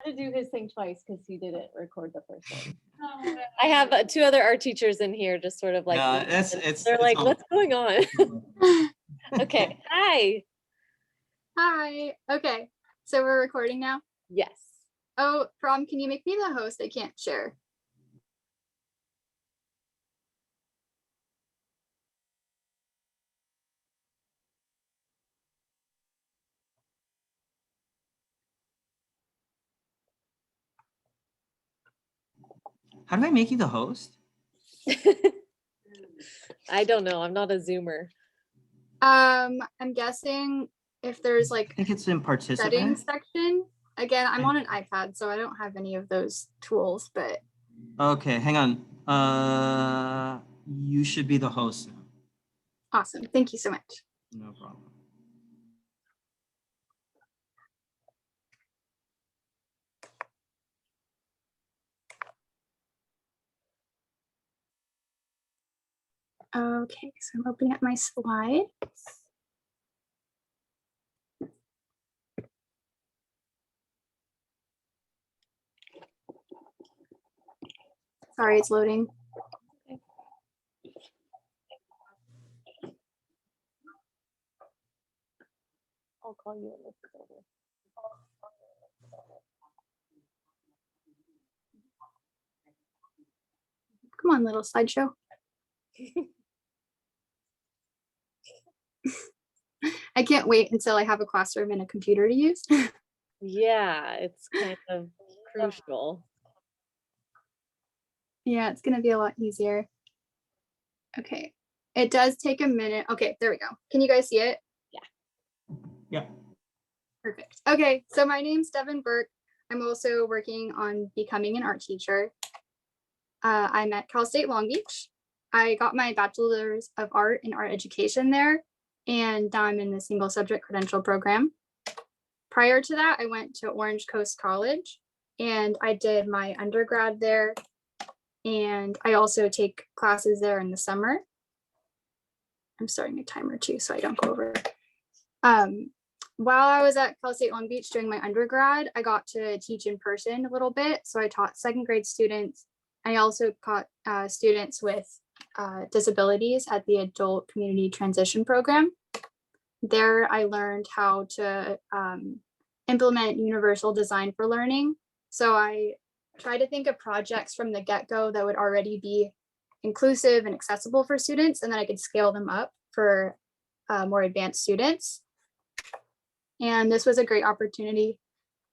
to do his thing twice because he didn't record the first one. I have two other art teachers in here, just sort of like, they're like, what's going on? Okay, hi. Hi. Okay, so we're recording now? Yes. Oh, Prom, can you make me the host? I can't share. How do I make you the host? I don't know. I'm not a Zoomer. I'm guessing if there's like I think it's in participant settings section. Again, I'm on an iPad, so I don't have any of those tools, but. Okay, hang on. You should be the host now. Awesome. Thank you so much. No problem. Okay, so I'm opening up my slides. Sorry, it's loading. I'll call you and look it over. Come on, little slideshow. I can't wait until I have a classroom and a computer to use. Yeah, it's kind of crucial. Yeah, it's gonna be a lot easier. Okay, it does take a minute. Okay, there we go. Can you guys see it? Yeah. Perfect. Okay, so my name's Devon Burke. I'm also working on becoming an art teacher. I'm at Cal State Long Beach. I got my bachelor's of art in art education there, and now I'm in the single subject credential program. Prior to that, I went to Orange Coast College and I did my undergrad there. And I also take classes there in the summer. I'm starting a timer too, so I don't go over. While I was at Cal State Long Beach during my undergrad, I got to teach in person a little bit. So I taught second grade students. I also taught students with disabilities at the Adult Community Transition Program. There, I learned how to implement universal design for learning. So I try to think of projects from the get-go that would already be inclusive and accessible for students, and then I could scale them up for more advanced students. And this was a great opportunity.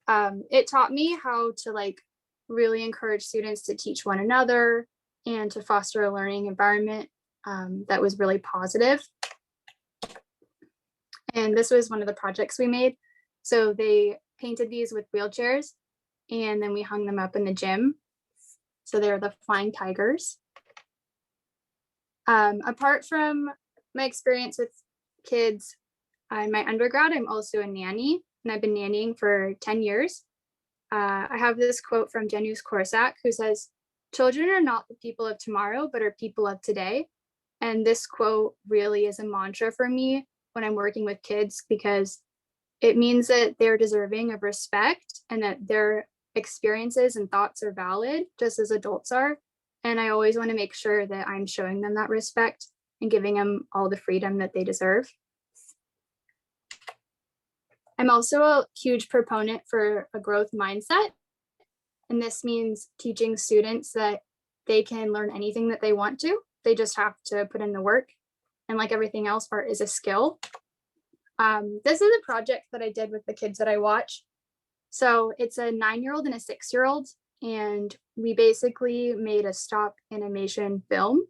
It taught me how to like really encourage students to teach one another and to foster a learning environment that was really positive. And this was one of the projects we made. So they painted these with wheelchairs and then we hung them up in the gym. So they're the flying tigers. Apart from my experience with kids in my undergrad, I'm also a nanny and I've been nannying for 10 years. I have this quote from Janusz Korczak who says, "Children are not the people of tomorrow, but are people of today." And this quote really is a mantra for me when I'm working with kids, because it means that they're deserving of respect and that their experiences and thoughts are valid just as adults are. And I always want to make sure that I'm showing them that respect and giving them all the freedom that they deserve. I'm also a huge proponent for a growth mindset. And this means teaching students that they can learn anything that they want to. They just have to put in the work. And like everything else, art is a skill. This is a project that I did with the kids that I watch. So it's a 9-year-old and a 6-year-old. And we basically made a stop animation film.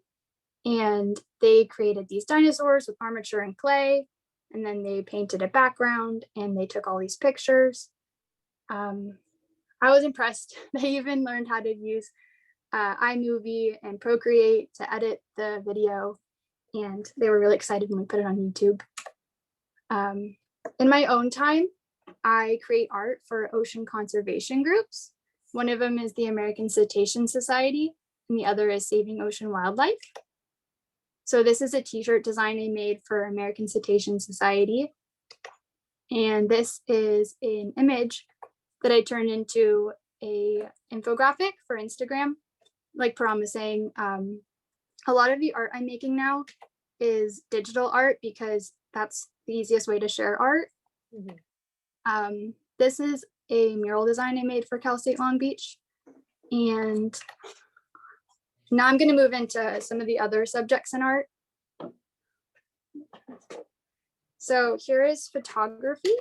And they created these dinosaurs with armature and clay. And then they painted a background and they took all these pictures. I was impressed. They even learned how to use iMovie and Procreate to edit the video. And they were really excited when we put it on YouTube. In my own time, I create art for ocean conservation groups. One of them is the American Cetacean Society, and the other is Saving Ocean Wildlife. So this is a t-shirt design I made for American Cetacean Society. And this is an image that I turned into a infographic for Instagram, like promising. A lot of the art I'm making now is digital art because that's the easiest way to share art. This is a mural design I made for Cal State Long Beach. And now I'm going to move into some of the other subjects in art. So here is photography.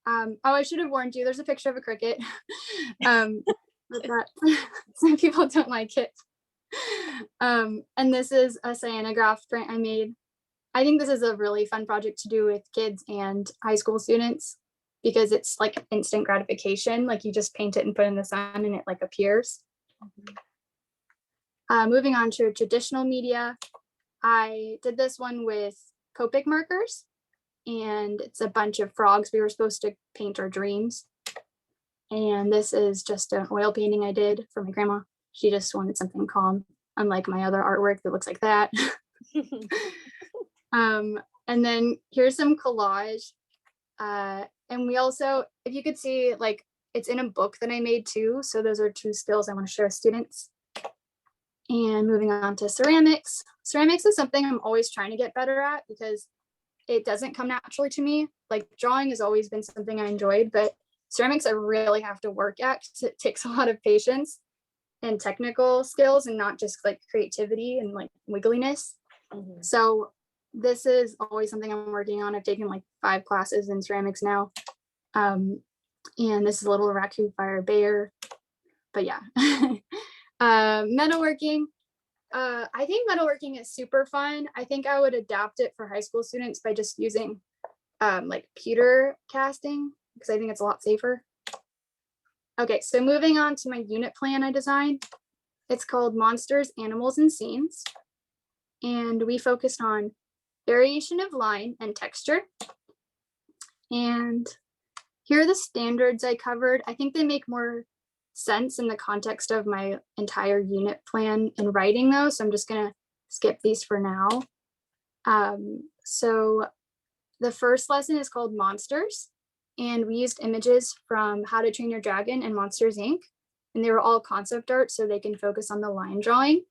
Oh, I should have warned you, there's a picture of a cricket. But that, some people don't like it. And this is a cyanograph print I made. I think this is a really fun project to do with kids and high school students because it's like instant gratification. Like you just paint it and put it in the sun and it like appears. Moving on to traditional media, I did this one with Copic markers, and it's a bunch of frogs. We were supposed to paint our dreams. And this is just an oil painting I did for my grandma. She just wanted something calm, unlike my other artwork that looks like that. And then here's some collage. And we also, if you could see, like it's in a book that I made too. So those are two skills I want to share with students. And moving on to ceramics. Ceramics is something I'm always trying to get better at because it doesn't come naturally to me. Like drawing has always been something I enjoyed, but ceramics I really have to work at because it takes a lot of patience and technical skills and not just like creativity and like wiggliness. So this is always something I'm working on. I've taken like 5 classes in ceramics now. And this is a little raccoon fire bear, but yeah. Metalworking. I think metalworking is super fun. I think I would adapt it for high school students by just using like pewter casting because I think it's a lot safer. Okay, so moving on to my unit plan I designed. It's called Monsters, Animals, and Scenes. And we focused on variation of line and texture. And here are the standards I covered. I think they make more sense in the context of my entire unit plan in writing though. So I'm just gonna skip these for now. So the first lesson is called Monsters. And we used images from How to Train Your Dragon and Monsters, Inc. And they were all concept art so they can focus on the line drawing.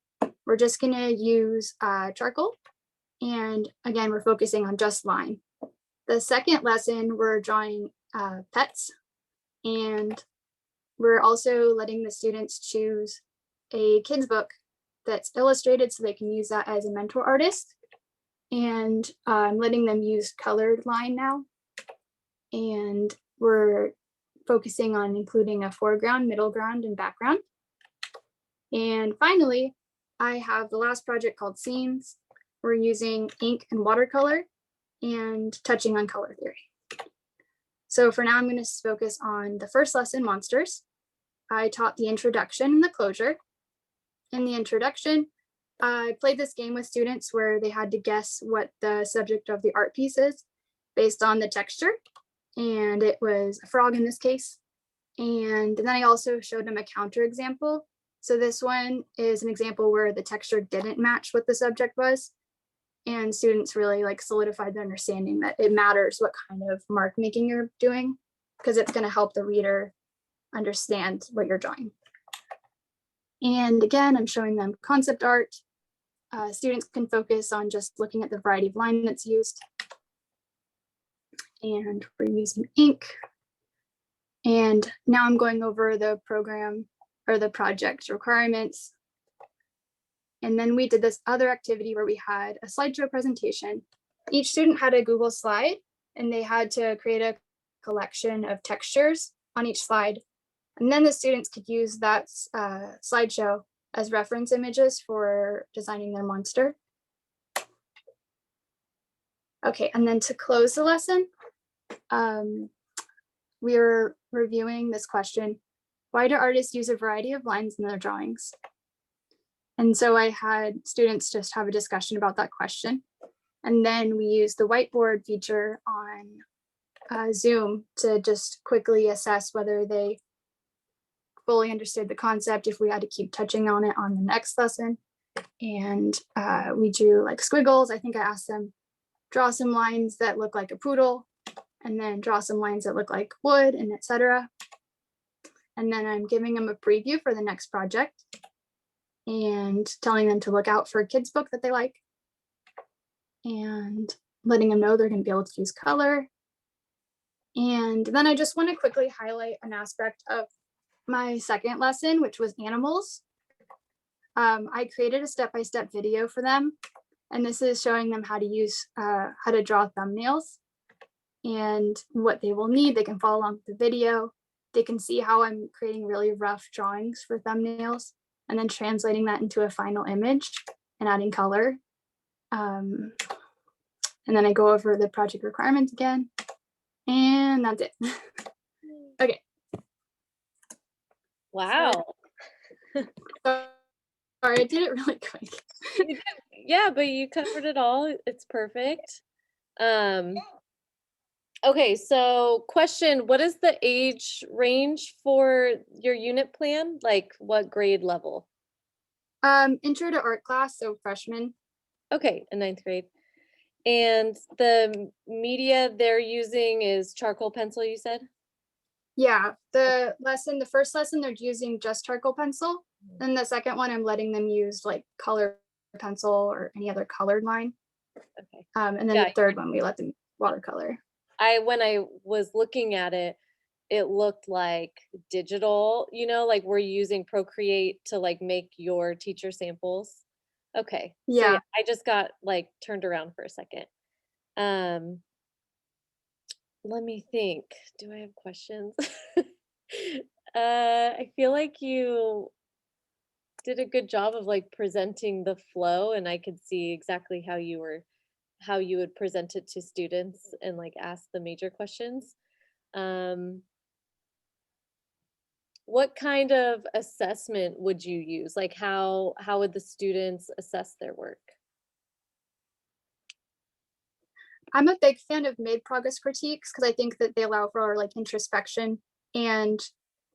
We're just gonna use charcoal. And again, we're focusing on just line. The second lesson, we're drawing pets. And we're also letting the students choose a kid's book that's illustrated so they can use that as a mentor artist. And I'm letting them use colored line now. And we're focusing on including a foreground, middle ground, and background. And finally, I have the last project called Scenes. We're using ink and watercolor and touching on color theory. So for now, I'm going to focus on the first lesson, Monsters. I taught the introduction and the closure. In the introduction, I played this game with students where they had to guess what the subject of the art piece is based on the texture. And it was a frog in this case. And then I also showed them a counter example. So this one is an example where the texture didn't match what the subject was. And students really like solidified their understanding that it matters what kind of mark making you're doing because it's going to help the reader understand what you're drawing. And again, I'm showing them concept art. Students can focus on just looking at the variety of line that's used. And we're using ink. And now I'm going over the program or the project requirements. And then we did this other activity where we had a slideshow presentation. Each student had a Google slide and they had to create a collection of textures on each slide. And then the students could use that slideshow as reference images for designing their monster. Okay, and then to close the lesson, we were reviewing this question: why do artists use a variety of lines in their drawings? And so I had students just have a discussion about that question. And then we used the whiteboard feature on Zoom to just quickly assess whether they fully understood the concept, if we had to keep touching on it on the next lesson. And we drew like squiggles. I think I asked them, draw some lines that look like a poodle, and then draw some lines that look like wood, and etc. And then I'm giving them a preview for the next project and telling them to look out for a kid's book that they like and letting them know they're going to be able to use color. And then I just want to quickly highlight an aspect of my second lesson, which was animals. I created a step-by-step video for them, and this is showing them how to use, how to draw thumbnails and what they will need. They can follow along with the video. They can see how I'm creating really rough drawings for thumbnails and then translating that into a final image and adding color. And then I go over the project requirements again, and that's it. Okay. Wow. Sorry, I did it really quick. Yeah, but you covered it all. It's perfect. Okay, so question, what is the age range for your unit plan? Like what grade level? Intro to art class, so freshman. Okay, in 9th grade. And the media they're using is charcoal pencil, you said? Yeah, the first lesson they're using just charcoal pencil. Then the second one I'm letting them use like color pencil or any other colored line. Okay. And then the third one we let them watercolor. When I was looking at it, it looked like digital, you know, like we're using Procreate to like make your teacher samples. Okay. Yeah. So yeah, I just got like turned around for a second. Let me think. Do I have questions? I feel like you did a good job of like presenting the flow, and I could see exactly how you would present it to students and like ask the major questions. What kind of assessment would you use? Like how would the students assess their work? I'm a big fan of mid-progress critiques because I think that they allow for like introspection and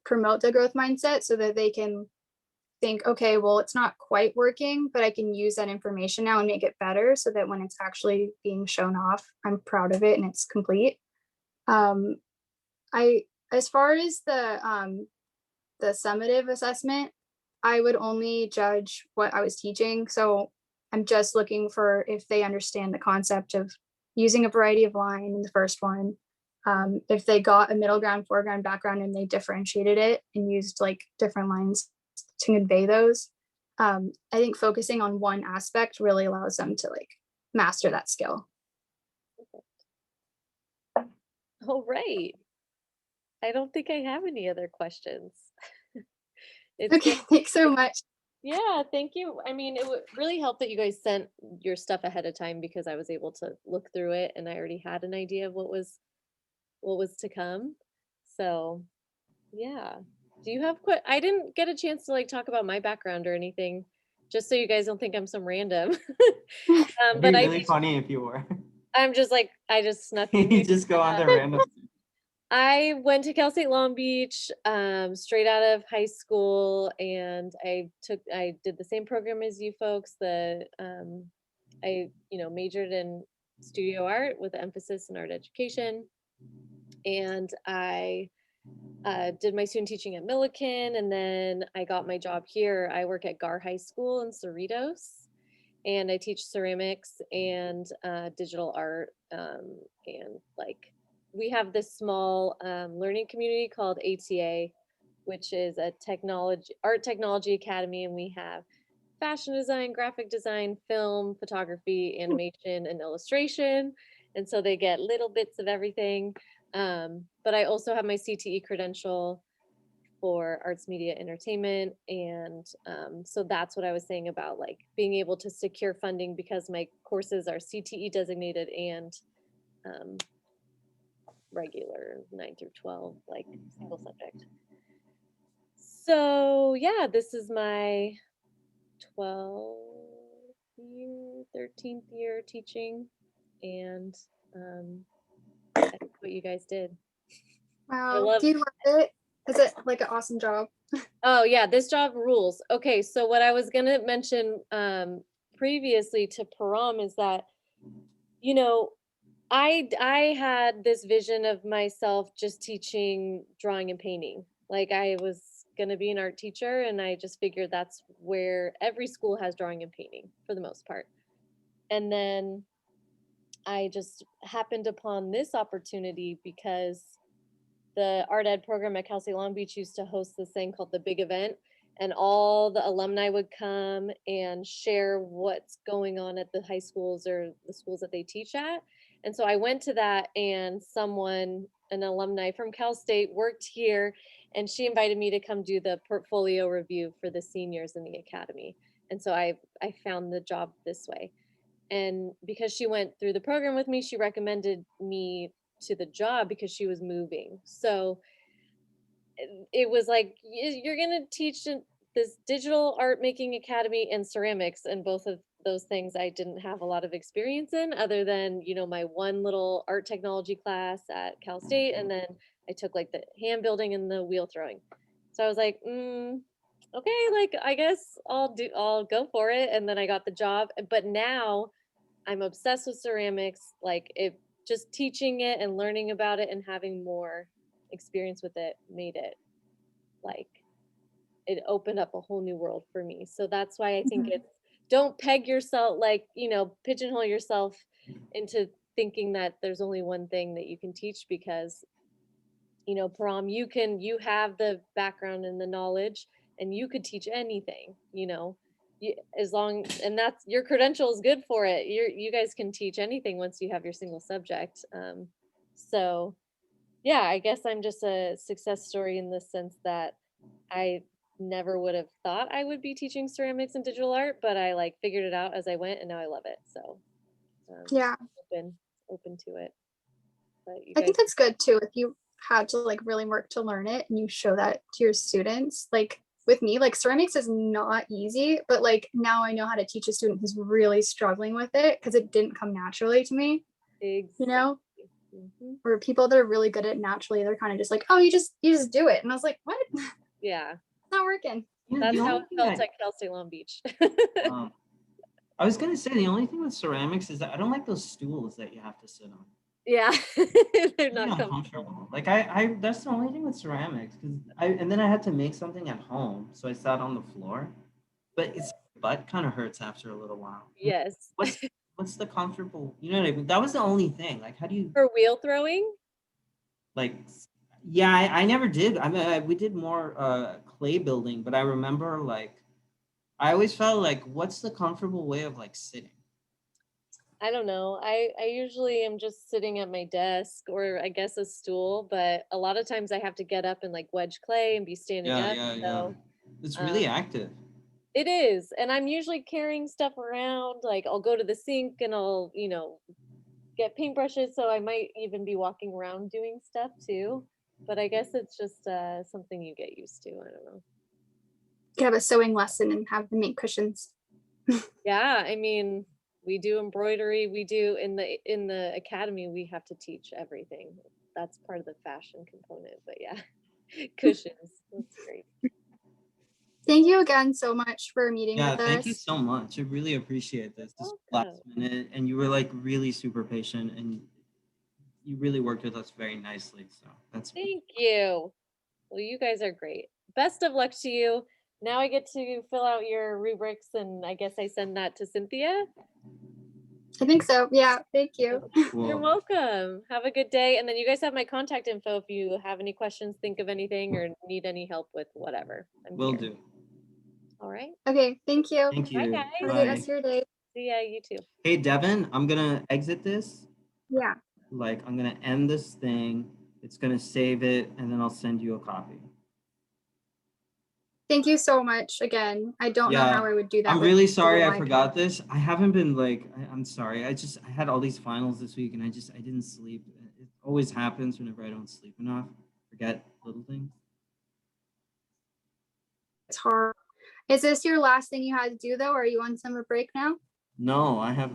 promote the growth mindset so that they can think, okay, well, it's not quite working, but I can use that information now and make it better so that when it's actually being shown off, I'm proud of it and it's complete. As far as the summative assessment, I would only judge what I was teaching. So I'm just looking for if they understand the concept of using a variety of line in the first one. If they got a middle ground, foreground, background, and they differentiated it and used like different lines to convey those. I think focusing on one aspect really allows them to like master that skill. All right. I don't think I have any other questions. Okay, thanks so much. Yeah, thank you. I mean, it would really help that you guys sent your stuff ahead of time because I was able to look through it and I already had an idea of what was to come. So, yeah. Do you have I didn't get a chance to like talk about my background or anything, just so you guys don't think I'm some random. It'd be really funny if you were. I'm just like, I just snuck. You just go on the random. I went to Cal State Long Beach straight out of high school, and I did the same program as you folks. I majored in studio art with an emphasis in art education, and I did my student teaching at Millikan, and then I got my job here. I work at Gar High School in Cerritos, and I teach ceramics and digital art, and like. We have this small learning community called ATA, which is a art technology academy, and we have fashion design, graphic design, film, photography, animation, and illustration. And so they get little bits of everything. But I also have my CTE credential for arts, media, entertainment. And so that's what I was saying about like being able to secure funding because my courses are CTE designated and regular 9 through 12, like single subject. So yeah, this is my 13th year teaching, and I think what you guys did. Wow, do you love it? Is it like an awesome job? Oh yeah, this job rules. Okay, so what I was gonna mention previously to Param is that, you know, I had this vision of myself just teaching drawing and painting, Like I was going to be an art teacher, and I just figured that's where every school has drawing and painting for the most part. And then I just happened upon this opportunity because the art ed program at Cal State Long Beach used to host this thing called the Big Event, and all the alumni would come and share what's going on at the high schools or the schools that they teach at. And so I went to that, and an alumni from Cal State, worked here, and she invited me to come do the portfolio review for the seniors in the academy. And so I found the job this way. And because she went through the program with me, she recommended me to the job because she was moving. So it was like, you're going to teach this digital art making academy and ceramics, and both of those things I didn't have a lot of experience in, other than, you know, my one little art technology class at Cal State, and then I took like the hand building and the wheel throwing. So I was like, okay, like I guess I'll go for it. And then I got the job. But now I'm obsessed with ceramics. Like, it just teaching it and learning about it and having more experience with it made it like, it opened up a whole new world for me. So that's why I think it's, don't peg yourself, like, you know, pigeonhole yourself into thinking that there's only one thing that you can teach, because, you know, Param, you have the background and the knowledge, and you could teach anything, you know, as long, and that's, your credential is good for it. You guys can teach anything once you have your single subject. So yeah, I guess I'm just a success story in the sense that I never would have thought I would be teaching ceramics and digital art, but I like figured it out as I went, and now I love it. So Yeah, open to it. But you I guys, think that's good too. If you had to like really work to learn it and you show that to your students, like with me, like ceramics is not easy, but like now I know how to teach a student who's really struggling with it because it didn't come naturally to me, you know? Or people that are really good at it naturally, they're kind of just like, oh, you just do it. And I was like, what? Yeah, It's not working. You know, that's the how only it thing felt at Cal State Long Beach. I was gonna say the only thing with ceramics is that I don't like those stools that you have to sit on. Yeah, they're Really not comfortable. uncomfortable. Like I that's the only thing with ceramics, because and then I had to make something at home, so I sat on the floor, but its butt kind of hurts after a little while. Yes. What's the comfortable? You know what I mean? That was the only thing. Like, how do you For wheel throwing? like? Yeah, I never did. I mean, we did more clay building, but I remember like I always felt like, what's the comfortable way of like sitting? I don't know. I usually am just sitting at my desk, or I guess a stool, but a lot of times I have to get up and like wedge clay and be standing Yeah, up. yeah, yeah. So It's um, really active. it is. And I'm usually carrying stuff around. Like I'll go to the sink and I'll, you know, get paintbrushes. So I might even be walking around doing stuff too. But I guess it's just something you get used to. I don't know. You could have a sewing lesson and have them make cushions. Yeah, I mean, we do embroidery. We do in the academy. We have to teach everything. That's part of the fashion component. But yeah, cushions. That's great. Thank you again so much for meeting Yeah, with thank you us. so much. I really appreciate this. This was last Welcome. minute, and you were like really super patient, and you really worked with us very nicely. So that's Thank you. Well, you guys are great. Best of luck to you. Now I get to fill out your rubrics, and I guess I send that to Cynthia. I think so. Yeah, thank you. You're cool. welcome. Have a good day. And then you guys have my contact info if you have any questions, think of anything, or need any help with whatever. I'm Will here. do. All right. Okay, thank you. Thank Bye, you. guys. Have a great rest of your day. See ya. You too. Hey, Devon, I'm gonna exit this. Yeah. Like, I'm gonna end this thing. It's gonna save it, and then I'll send you a copy. Thank you so much again. I don't know how I would do that. I'm with really sorry Google I iPad. forgot this. I haven't been like, I'm sorry. I had all these finals this week, and I didn't sleep. It always happens whenever I don't sleep enough. Forget little things. It's hard. Is this your last thing you had to do though? Or are you on summer break now? No, I have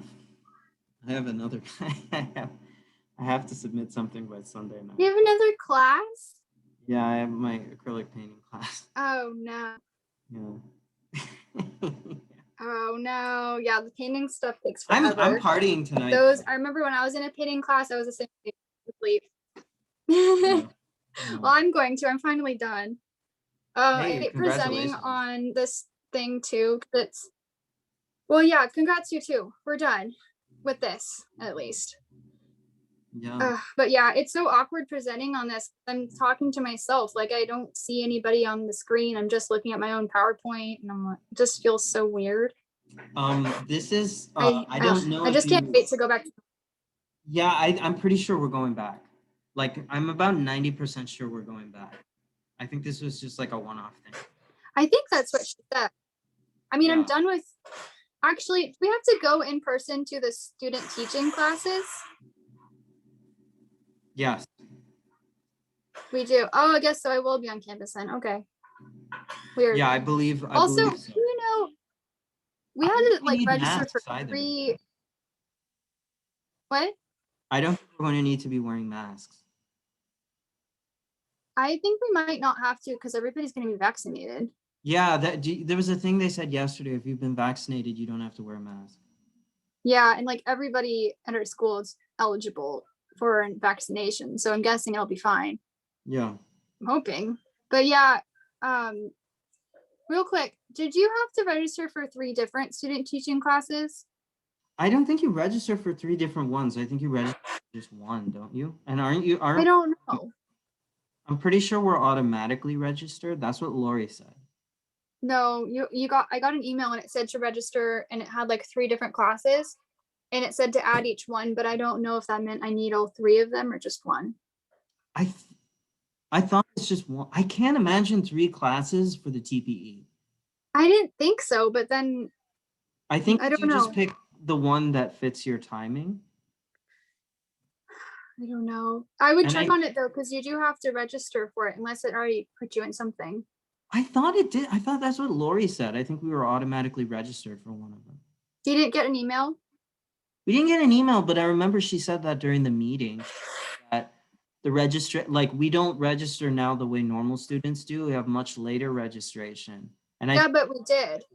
another. I have to submit something by Sunday night. You have another class? Yeah, I have my acrylic painting class. Oh no. Yeah. Oh no. Yeah, the painting stuff takes I'm forever. partying tonight. I remember when I was in a painting class, I was the same thing with sleep. Yeah. Well, I'm finally done. I Hey, hate presenting congratulations. on this thing too. 'Cause it's, well, yeah, congrats you too. We're done with this at least. Yeah. But yeah, it's so awkward presenting on this. I'm talking to myself, like I don't see anybody on the screen. I'm just looking at my own PowerPoint, and I'm like, it just feels so weird. This is I Ugh, don't know I if just can't you. wait to go back. Yeah, I'm pretty sure we're going back. Like I'm about 90% sure we're going back. I think this was just like a one-off thing. I think that's what she said. I mean, I'm Yeah. done with. Actually, we have to go in person to the student teaching classes. Yes. We do. Oh, I guess so. I will be on campus then. Okay. Weird. Yeah, I believe. Also, believe so. you know, we I had don't to think we like need register for masks either. 3. What? I don't think we're going to need to be wearing masks. I think we might not have to because everybody's going to be vaccinated. Yeah, there was a thing they said yesterday. If you've been vaccinated, you don't have to wear a mask. Yeah, and like everybody at our school is eligible for vaccination, so I'm guessing it'll be fine. Yeah. I'm hoping. But yeah, real quick, did you have to register for 3 different student teaching classes? I don't think you register for 3 different ones. I think you register for just one, don't you? And I don't know. I'm pretty sure we're automatically registered. That's what Lori said. No, I got an email and it said to register, and it had like 3 different classes, and it said to add each one, but I don't know if that meant I need all 3 of them or just one. I thought it's just one. I can't imagine 3 classes for the TPE. I didn't think so, but then I think I don't you just know. pick the one that fits your timing. I don't know. I would And check I- on it though, because you do have to register for it unless it already put you in something. I thought it did. I thought that's what Lori said. I think we were automatically registered for one of them. You didn't get an email? We didn't get an email, but I remember she said that during the meeting that the register, like we don't register now the way normal students do. We have much later registration. And Yeah, but we did.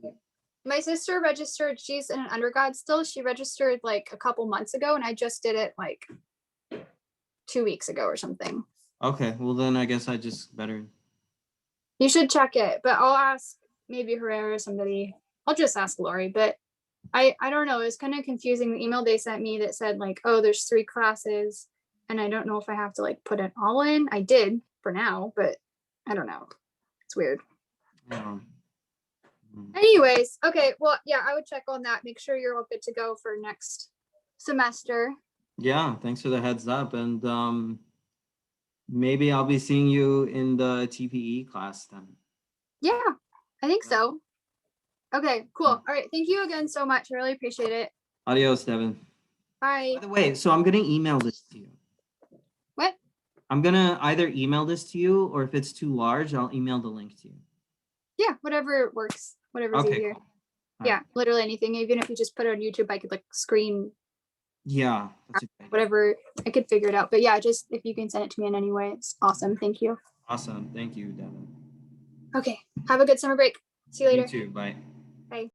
My sister registered, she's in an undergrad still. She registered like a couple months ago, and I just did it like 2 weeks ago or something. okay, well then I guess I just better. You should check it, but I'll ask maybe Herrera or somebody. I'll just ask Lori, but I don't know. It was kind of confusing. The email they sent me that said like, oh, there's 3 classes, and I don't know if I have to like put it all in. I did for now, but I don't know. It's weird. Anyways, okay, well, yeah, I would check on that. Make sure you're all good to go for next semester. Yeah, thanks for the heads up. And maybe I'll be seeing you in the TPE class then. Yeah, I think so. Okay, cool. All right, thank you again so much. I really appreciate it. Adios, Devon. Bye. By the way, so I'm gonna email this to you. What? I'm gonna either email this to you, or if it's too large, I'll email the link to you. Yeah, whatever works. Whatever's Okay, easier. cool. All Yeah, right. literally anything. Even if you just put it on YouTube, I could like screen Yeah, that's a good idea. whatever. I could figure it out. But yeah, just if you can send it to me in any way, it's awesome. Thank you. Awesome. Thank you, Devon. Okay, have a good summer break. See you later. You too. Bye.